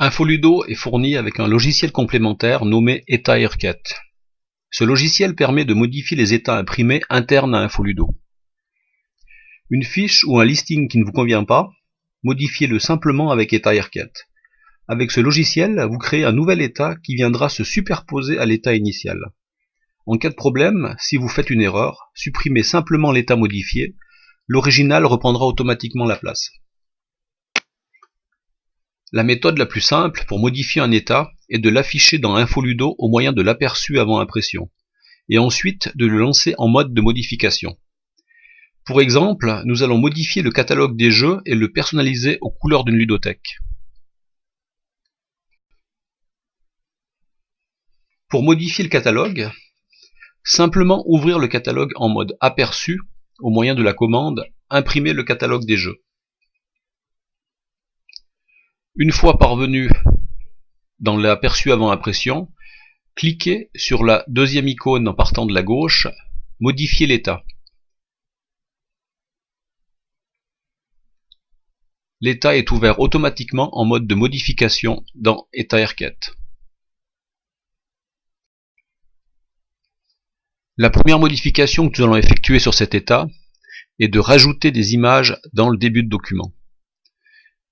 Infoludo est fourni avec un logiciel complémentaire nommé EtaAirket. Ce logiciel permet de modifier les états imprimés internes à Infoludo. Une fiche ou un listing qui ne vous convient pas, modifiez-le simplement avec EtaAirket. Avec ce logiciel, vous créez un nouvel état qui viendra se superposer à l'état initial. En cas de problème, si vous faites une erreur, supprimez simplement l'état modifié, l'original reprendra automatiquement la place. La méthode la plus simple pour modifier un état est de l'afficher dans Infoludo au moyen de l'aperçu avant impression, et ensuite de le lancer en mode de modification. Pour exemple, nous allons modifier le catalogue des jeux et le personnaliser aux couleurs d'une ludothèque. Pour modifier le catalogue, simplement ouvrir le catalogue en mode aperçu au moyen de la commande imprimer le catalogue des jeux. Une fois parvenu dans l'aperçu avant impression, cliquez sur la deuxième icône en partant de la gauche, modifier l'état. L'état est ouvert automatiquement en mode de modification dans EtaAirket. La première modification que nous allons effectuer sur cet état est de rajouter des images dans le début de document.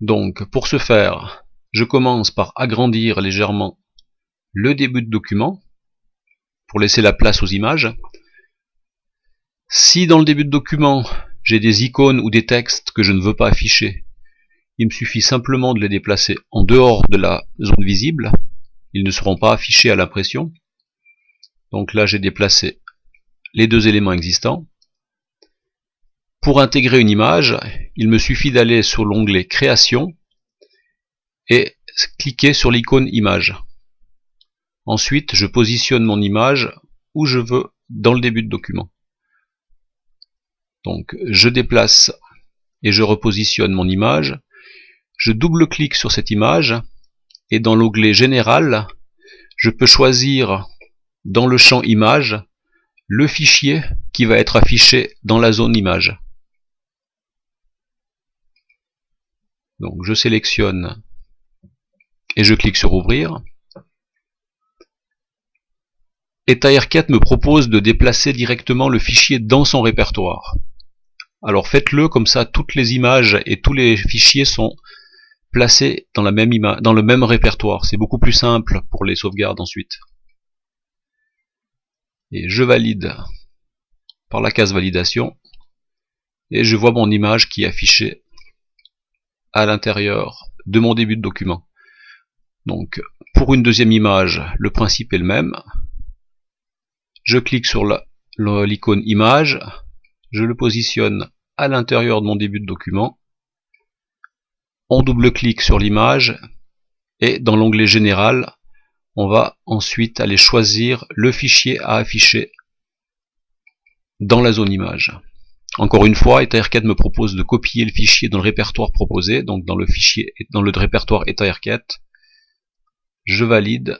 Donc pour ce faire, je commence par agrandir légèrement le début de document pour laisser la place aux images. Si dans le début de document j'ai des icônes ou des textes que je ne veux pas afficher, il me suffit simplement de les déplacer en dehors de la zone visible. Ils ne seront pas affichés à l'impression. Donc là j'ai déplacé les deux éléments existants. Pour intégrer une image, il me suffit d'aller sur l'onglet Création et cliquer sur l'icône Image. Ensuite, je positionne mon image où je veux dans le début de document. Donc, je déplace et je repositionne mon image. Je double-clique sur cette image et dans l'onglet Général, je peux choisir dans le champ Image le fichier qui va être affiché dans la zone Image. Donc je sélectionne et je clique sur Ouvrir. EtaAirket me propose de déplacer directement le fichier dans son répertoire. Alors faites-le, comme ça toutes les images et tous les fichiers sont placés dans le même répertoire. C'est beaucoup plus simple pour les sauvegardes ensuite. Et je valide par la case validation et je vois mon image qui est affichée à l'intérieur de mon début de document. Donc pour une deuxième image, le principe est le même. Je clique sur l'icône image, je le positionne à l'intérieur de mon début de document. On double-clique sur l'image et dans l'onglet général, on va ensuite aller choisir le fichier à afficher dans la zone image. Encore une fois, EtaAirket me propose de copier le fichier dans le répertoire proposé, donc dans le répertoire EtaAirket. Je valide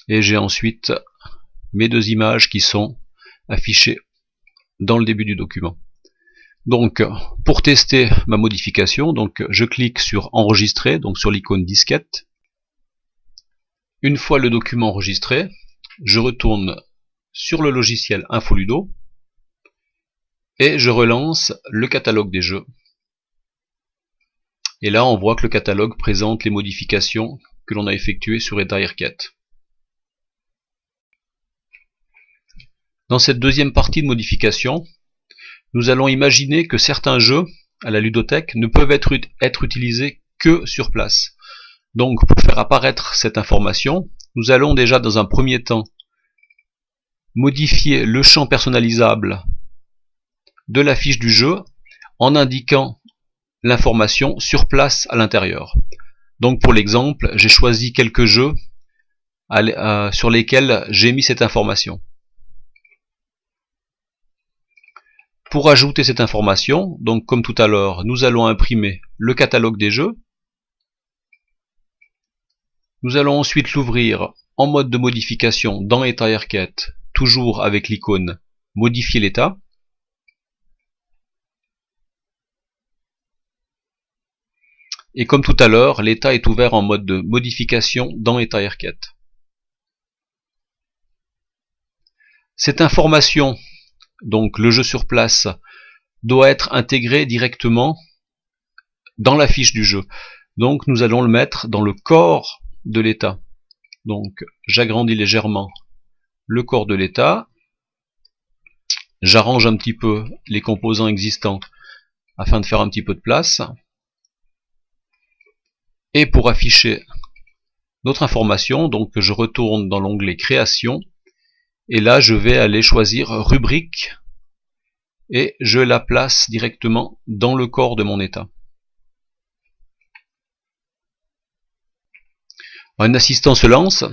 et j'ai ensuite mes deux images qui sont affichées dans le début du document. Donc pour tester ma modification, je clique sur enregistrer, donc sur l'icône disquette. Une fois le document enregistré, je retourne sur le logiciel Infoludo et je relance le catalogue des jeux. Et là on voit que le catalogue présente les modifications que l'on a effectuées sur EtaAirket. Dans cette deuxième partie de modification, nous allons imaginer que certains jeux à la ludothèque ne peuvent être utilisés que sur place. Donc pour faire apparaître cette information, nous allons déjà dans un premier temps modifier le champ personnalisable de la fiche du jeu en indiquant l'information sur place à l'intérieur. Donc pour l'exemple, j'ai choisi quelques jeux sur lesquels j'ai mis cette information. Pour ajouter cette information, donc comme tout à l'heure, nous allons imprimer le catalogue des jeux. Nous allons ensuite l'ouvrir en mode de modification dans EtaAirket, toujours avec l'icône modifier l'état. Et comme tout à l'heure, l'état est ouvert en mode de modification dans EtARCat. Cette information, donc le jeu sur place, doit être intégrée directement dans la fiche du jeu. Donc nous allons le mettre dans le corps de l'état. Donc j'agrandis légèrement le corps de l'état, j'arrange un petit peu les composants existants afin de faire un petit peu de place. Et pour afficher notre information, donc je retourne dans l'onglet création, et là je vais aller choisir rubrique, et je la place directement dans le corps de mon état. Un assistant se lance,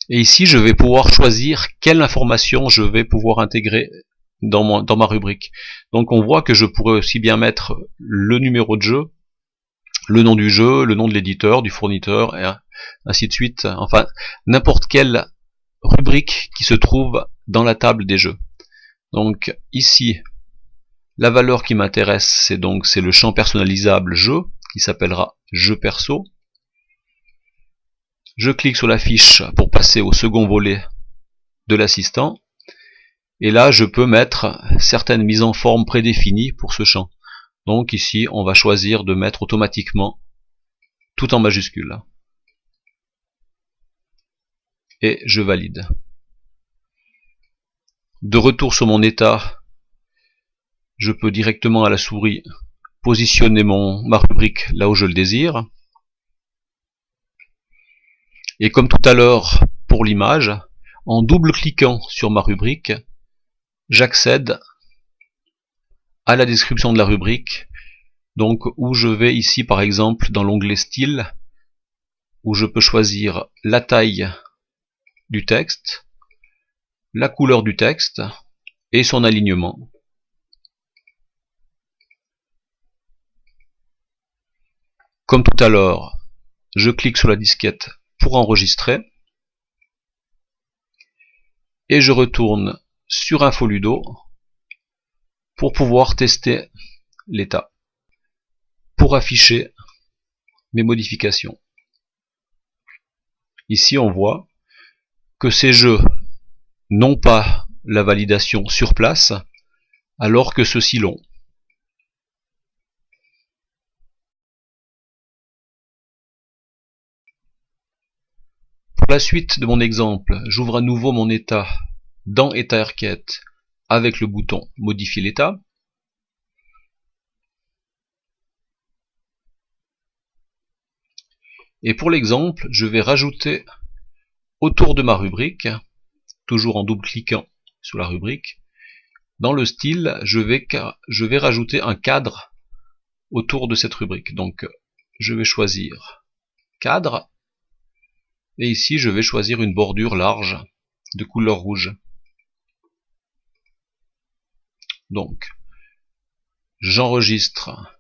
et ici je vais pouvoir choisir quelle information je vais pouvoir intégrer dans ma rubrique. Donc on voit que je pourrais aussi bien mettre le numéro de jeu, le nom du jeu, le nom de l'éditeur, du fournisseur, et ainsi de suite. Enfin, n'importe quelle rubrique qui se trouve dans la table des jeux. Donc ici, la valeur qui m'intéresse, c'est le champ personnalisable jeu, qui s'appellera jeu perso. Je clique sur la fiche pour passer au second volet de l'assistant. Et là, je peux mettre certaines mises en forme prédéfinies pour ce champ. Donc ici, on va choisir de mettre automatiquement tout en majuscule. Et je valide. De retour sur mon état, je peux directement à la souris positionner ma rubrique là où je le désire. Et comme tout à l'heure pour l'image, en double-cliquant sur ma rubrique, j'accède à la description de la rubrique, donc où je vais ici par exemple dans l'onglet style, où je peux choisir la taille du texte, la couleur du texte et son alignement. Comme tout à l'heure, je clique sur la disquette pour enregistrer et je retourne sur InfoLudo pour pouvoir tester l'état, pour afficher mes modifications. Ici on voit que ces jeux n'ont pas la validation sur place alors que ceux-ci l'ont. Pour la suite de mon exemple, j'ouvre à nouveau mon état dans EtARCat avec le bouton modifier l'état. Et pour l'exemple, je vais rajouter autour de ma rubrique, toujours en double-cliquant sur la rubrique, dans le style, je vais rajouter un cadre autour de cette rubrique. Donc je vais choisir cadre, et ici je vais choisir une bordure large de couleur rouge. Donc j'enregistre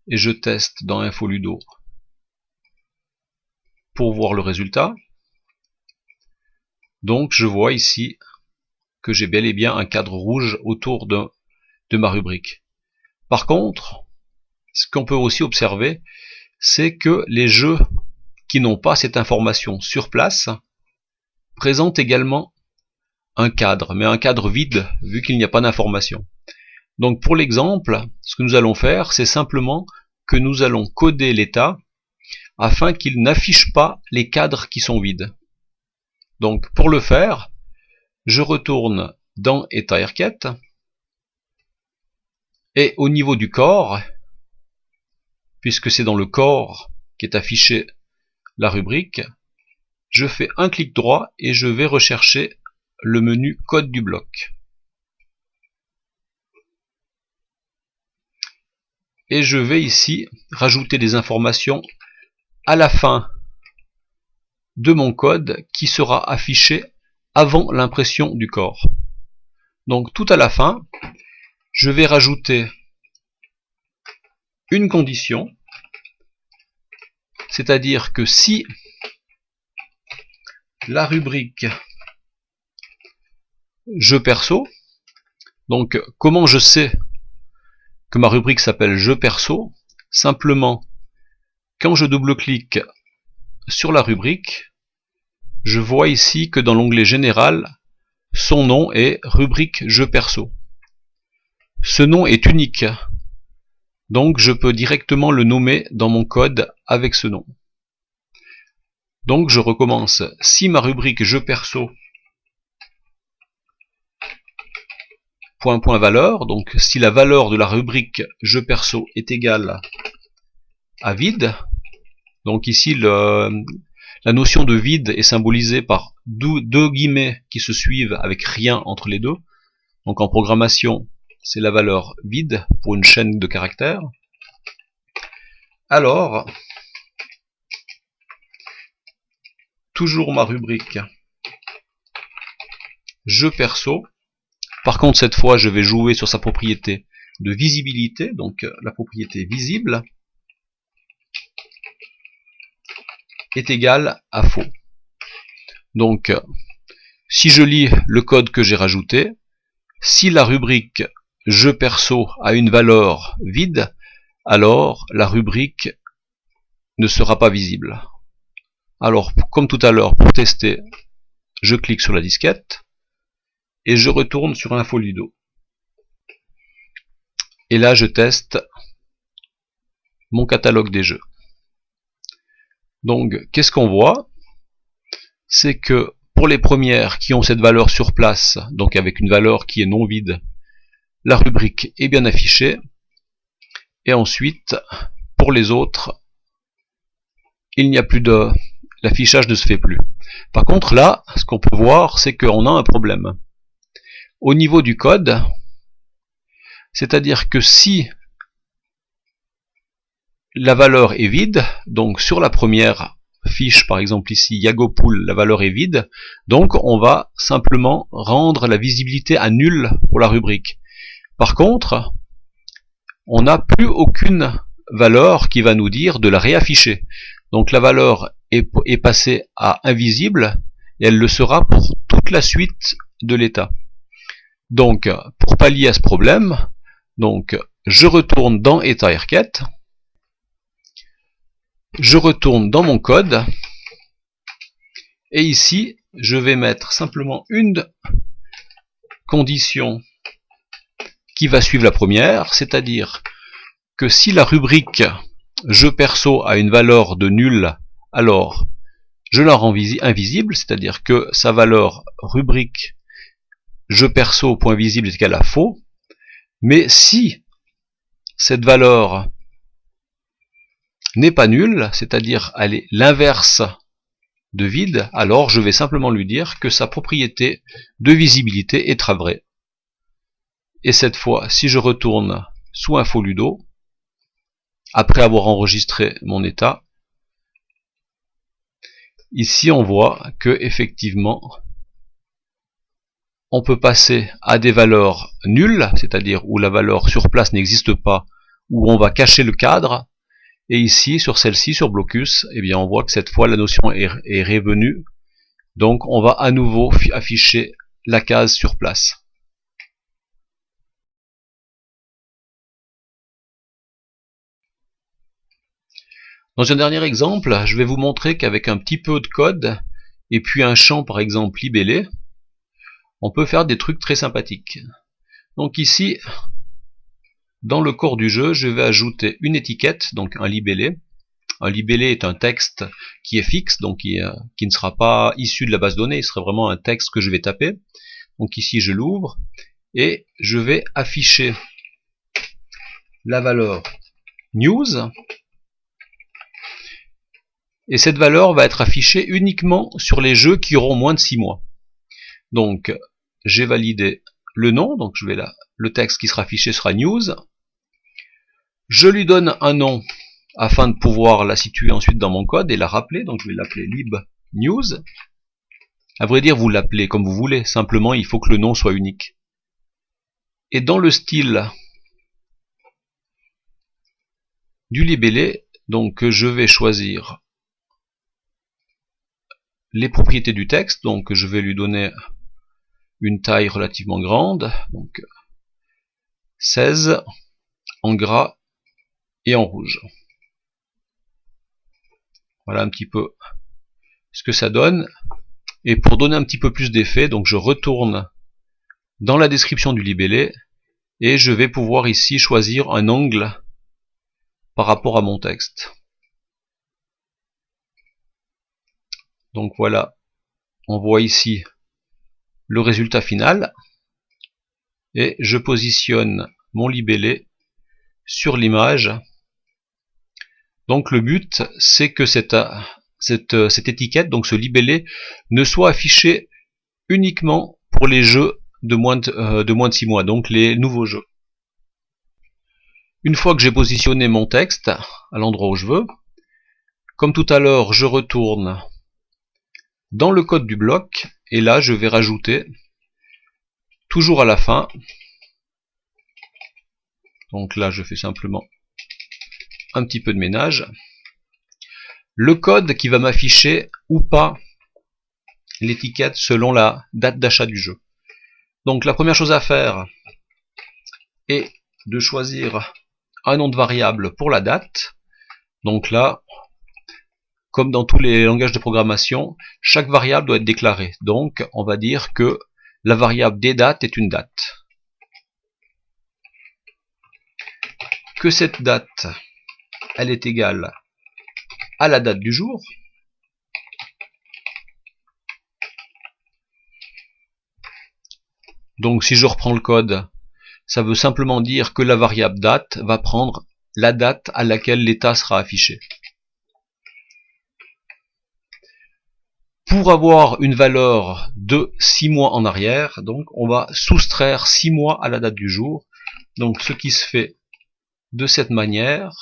et je teste dans InfoLudo pour voir le résultat. Donc je vois ici que j'ai bel et bien un cadre rouge autour de ma rubrique. Par contre, ce qu'on peut aussi observer, c'est que les jeux qui n'ont pas cette information sur place présentent également un cadre, mais un cadre vide vu qu'il n'y a pas d'information. Donc pour l'exemple, ce que nous allons faire, c'est simplement que nous allons coder l'état afin qu'il n'affiche pas les cadres qui sont vides. Donc pour le faire, je retourne dans EtARCat et au niveau du corps, puisque c'est dans le corps qu'est affiché la rubrique, je fais un clic droit et je vais rechercher le menu code du bloc. Et je vais ici rajouter des informations à la fin de mon code qui sera affiché avant l'impression du corps. Donc tout à la fin, je vais rajouter une condition, c'est-à-dire que si la rubrique jeu perso, donc comment je sais que ma rubrique s'appelle jeu perso, Simplement, quand je double-clique sur la rubrique, je vois ici que dans l'onglet Général, son nom est rubrique Jeux perso. Ce nom est unique, donc je peux directement le nommer dans mon code avec ce nom. Donc je recommence. Si ma rubrique Jeux perso .valeur, donc si la valeur de la rubrique Jeux perso est égale à vide, donc ici la notion de vide est symbolisée par deux guillemets qui se suivent avec rien entre les deux. Donc en programmation, c'est la valeur vide pour une chaîne de caractères. Alors, toujours ma rubrique Jeux perso. Par contre, cette fois, je vais jouer sur sa propriété de visibilité, donc la propriété visible est égale à faux. Donc, si je lis le code que j'ai rajouté, si la rubrique Jeux perso a une valeur vide, alors la rubrique ne sera pas visible. Alors, comme tout à l'heure, pour tester, je clique sur la disquette et je retourne sur InfoLudo. Et là, je teste mon catalogue des jeux. Donc, qu'est-ce qu'on voit? C'est que pour les premières qui ont cette valeur sur place, donc avec une valeur qui est non vide, la rubrique est bien affichée. Et ensuite, pour les autres, il n'y a plus de... l'affichage ne se fait plus. Par contre, là, ce qu'on peut voir, c'est qu'on a un problème. Au niveau du code, c'est-à-dire que si la valeur est vide, donc sur la première fiche, par exemple ici, Yagopool, la valeur est vide, donc on va simplement rendre la visibilité à nulle pour la rubrique. Par contre, on n'a plus aucune valeur qui va nous dire de la réafficher. Donc la valeur est passée à invisible, et elle le sera pour toute la suite de l'état. Donc, pour pallier à ce problème, donc, je retourne dans état requête, je retourne dans mon code, et ici, je vais mettre simplement une condition qui va suivre la première, c'est-à-dire que si la rubrique Jeux perso a une valeur de nul, alors je la rends invisible, c'est-à-dire que sa valeur rubrique Jeux perso.visible est égal à faux. Mais si cette valeur n'est pas nulle, c'est-à-dire elle est l'inverse de vide, alors je vais simplement lui dire que sa propriété de visibilité est vraie. Et cette fois, si je retourne sous InfoLudo, après avoir enregistré mon état, ici on voit que effectivement on peut passer à des valeurs nulles, c'est-à-dire où la valeur sur place n'existe pas, où on va cacher le cadre, et ici sur celle-ci, sur Blocus, eh bien on voit que cette fois la notion est revenue, donc on va à nouveau afficher la case sur place. Dans un dernier exemple, je vais vous montrer qu'avec un petit peu de code, et puis un champ par exemple libellé, on peut faire des trucs très sympathiques. Donc ici, dans le corps du jeu, je vais ajouter une étiquette, donc un libellé. Un libellé est un texte qui est fixe, donc qui ne sera pas issu de la base de données, il serait vraiment un texte que je vais taper. Donc ici je l'ouvre, et je vais afficher la valeur news. Et cette valeur va être affichée uniquement sur les jeux qui auront moins de 6 mois. Donc j'ai validé le nom, donc je vais là, le texte qui sera affiché sera news. Je lui donne un nom afin de pouvoir la situer ensuite dans mon code et la rappeler, donc je vais l'appeler libnews. À vrai dire, vous l'appelez comme vous voulez, simplement il faut que le nom soit unique. Et dans le style du libellé, donc je vais choisir les propriétés du texte, donc je vais lui donner une taille relativement grande, donc 16 en gras et en rouge. Voilà un petit peu ce que ça donne. Et pour donner un petit peu plus d'effet, donc je retourne dans la description du libellé et je vais pouvoir ici choisir un angle par rapport à mon texte. Donc voilà, on voit ici le résultat final et je positionne mon libellé sur l'image. Donc le but, c'est que cette étiquette, donc ce libellé, ne soit affiché uniquement pour les jeux de moins de 6 mois, donc les nouveaux jeux. Une fois que j'ai positionné mon texte à l'endroit où je veux, comme tout à l'heure, je retourne dans le code du bloc, et là je vais rajouter, toujours à la fin, donc là je fais simplement un petit peu de ménage, le code qui va m'afficher ou pas l'étiquette selon la date d'achat du jeu. Donc la première chose à faire est de choisir un nom de variable pour la date. Donc là, comme dans tous les langages de programmation, chaque variable doit être déclarée. Donc on va dire que la variable des dates est une date. Que cette date, elle est égale à la date du jour. Donc si je reprends le code, ça veut simplement dire que la variable date va prendre la date à laquelle l'état sera affiché. Pour avoir une valeur de 6 mois en arrière, donc on va soustraire 6 mois à la date du jour. Donc ce qui se fait de cette manière.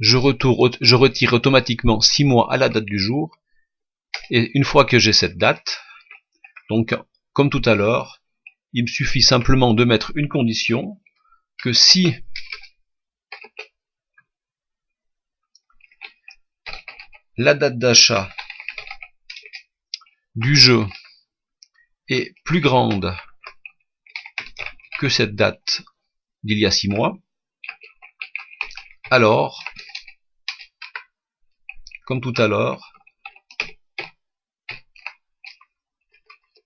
Je retire automatiquement 6 mois à la date du jour. Et une fois que j'ai cette date, donc comme tout à l'heure, il me suffit simplement de mettre une condition, que si la date d'achat du jeu est plus grande que cette date d'il y a 6 mois, alors, comme tout à l'heure,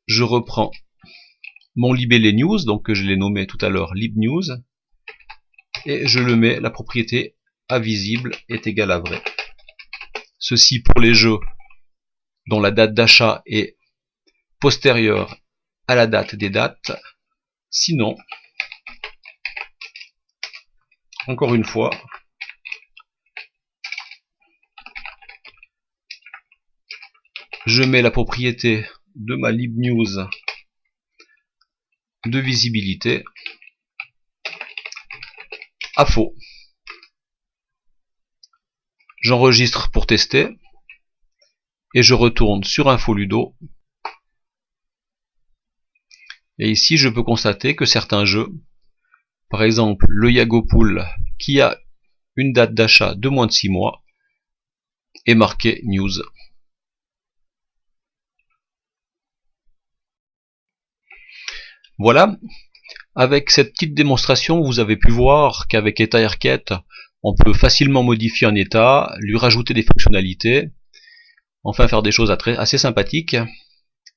je reprends mon libellé news, donc que je l'ai nommé tout à l'heure libnews, et je le mets, la propriété à visible est égale à vrai. Ceci pour les jeux dont la date d'achat est postérieure à la date des dates. Sinon, encore une fois, je mets la propriété de ma libnews de visibilité à faux. J'enregistre pour tester et je retourne sur InfoLudo. Et ici, je peux constater que certains jeux, par exemple le Yagopool, qui a une date d'achat de moins de 6 mois, est marqué news. Voilà, avec cette petite démonstration, vous avez pu voir qu'avec EtARChet, on peut facilement modifier un état, lui rajouter des fonctionnalités, enfin faire des choses assez sympathiques.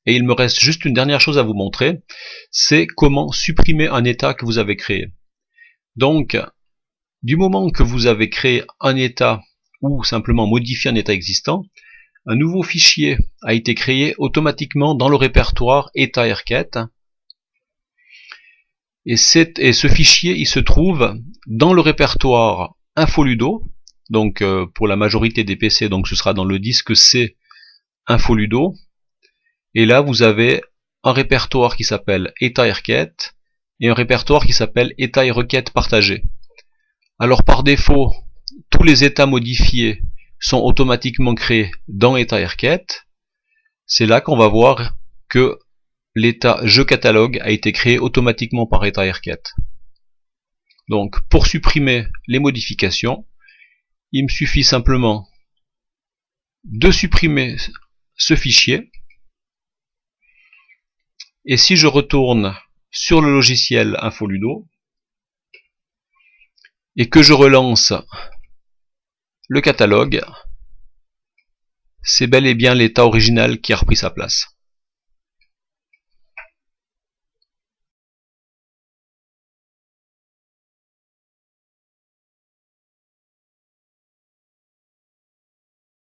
Et il me reste juste une dernière chose à vous montrer, c'est comment supprimer un état que vous avez créé. Donc, du moment que vous avez créé un état ou simplement modifié un état existant, un nouveau fichier a été créé automatiquement dans le répertoire EtARChet. Et ce fichier, il se trouve dans le répertoire InfoLudo. Donc pour la majorité des PC, donc ce sera dans le disque C InfoLudo. Et là, vous avez un répertoire qui s'appelle EtARChet et un répertoire qui s'appelle état et requêtes partagées. Alors par défaut, tous les états modifiés sont automatiquement créés dans EtARChet. C'est là qu'on va voir que l'état jeu catalogue a été créé automatiquement par EtARChet. Donc pour supprimer les modifications, il me suffit simplement de supprimer ce fichier Et si je retourne sur le logiciel Infoludo et que je relance le catalogue, c'est bel et bien l'état original qui a repris sa place.